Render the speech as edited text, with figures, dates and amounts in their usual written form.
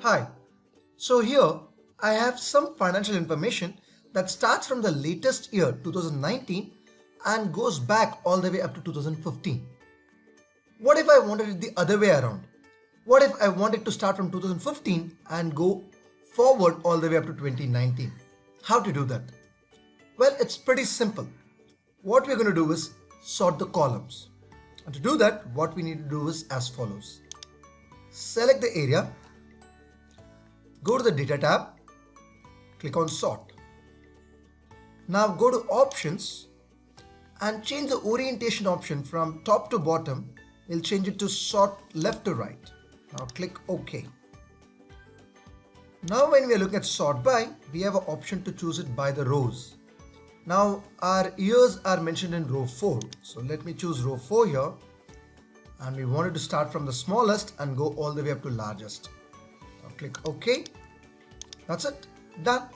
Hi, so here I have some financial information that starts from the latest year 2019 and goes back all the way up to 2015. What if I wanted it the other way around? What if I wanted to start from 2015 and go forward all the way up to 2019? How to do that? Well, it's pretty simple. What we're going to do is sort the columns. And to do that, what we need to do is as follows. Select the area, go to the data tab, click on sort. Now go to options and change the orientation option from top to bottom. We'll change it to sort left to right. Now click OK. Now when we are looking at sort by, we have an option to choose it by the rows. Now our years are mentioned in row 4. So let me choose row 4 here. And we wanted to start from the smallest and go all the way up to largest. Now click OK. That's it. Done.